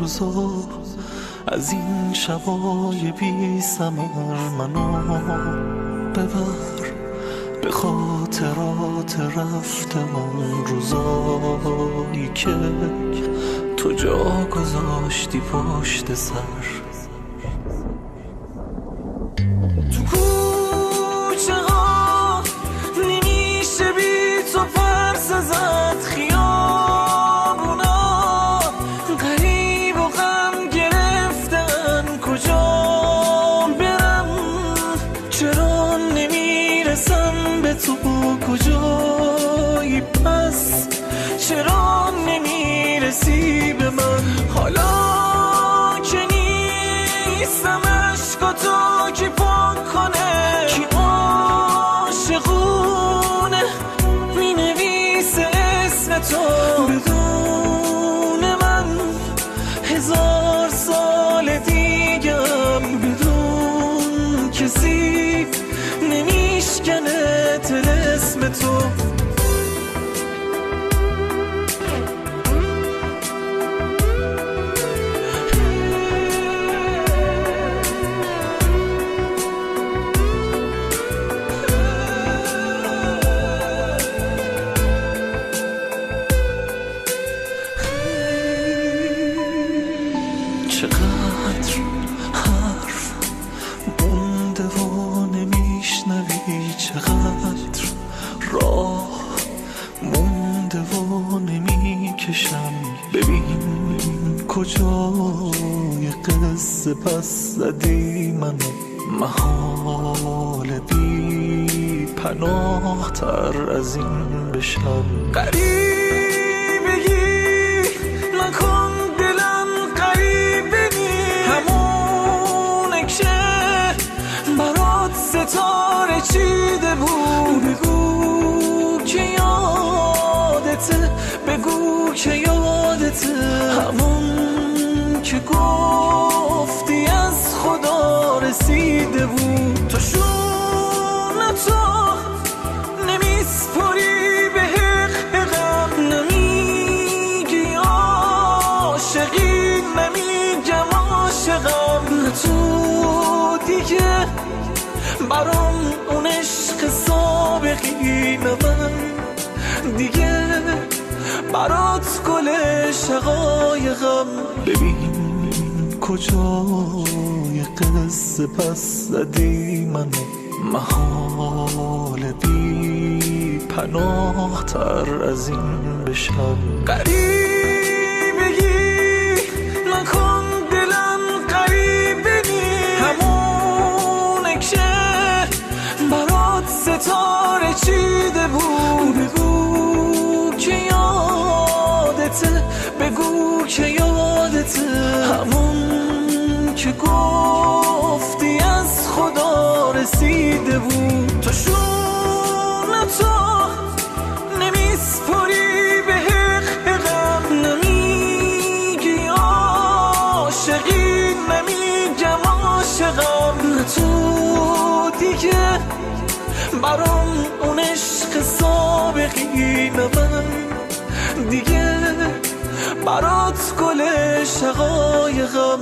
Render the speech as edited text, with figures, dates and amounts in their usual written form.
روزا، از این شبای بی ثمر منو ببر به خاطرات رفته اون روزایی که تو جا گذاشتی پشت سر. تو کوچه ها نمیشه بی تو پرس زد، خیابونا غریب و غم گرفتن، کجا برم چرا نمیرسم به تو، کجایی پس چرا نمیرسی به من، حالا که نیستم عشقاتو کی پاک کنه، کی عاشقونه مینویسه اسم تو بدون من، 1000 سال دیگم بدون کسی نمیشکنه طلسم تو. چقدر حرف مونده و نمیشنوی، چقدر راه مونده و نمیکشم، ببین کجای قصه پس زدی منو، محال بی پناه تر از این بشم، غریبگی نکن دلم ستاره چیده بود، بگو که یادته، بگو که یادته، همون که گفتی از خدا رسیده بود، تو شونه تو نمیسپری به حقم، نمیگی عاشقی نمیگم عاشقم، تو دیگه برام اون عشق سابقی من، دیگه برات گل شقایقم، ببین کجای قصه پس زدی منو، محال بی پناه تر از این بشم، غریبگی نکن دلم غریبگی، همونه که برات ستاره چیده بود، بگو که یادته، بگو که یادته، همون که گفتی از خدا رسیده بود، تو شونه تو نمیسپری به حقم، نمیگی عاشقی نمیگم عاشقم، تو دیگه برام اون عشق سابقی من، دیگه برات گل شقایقم.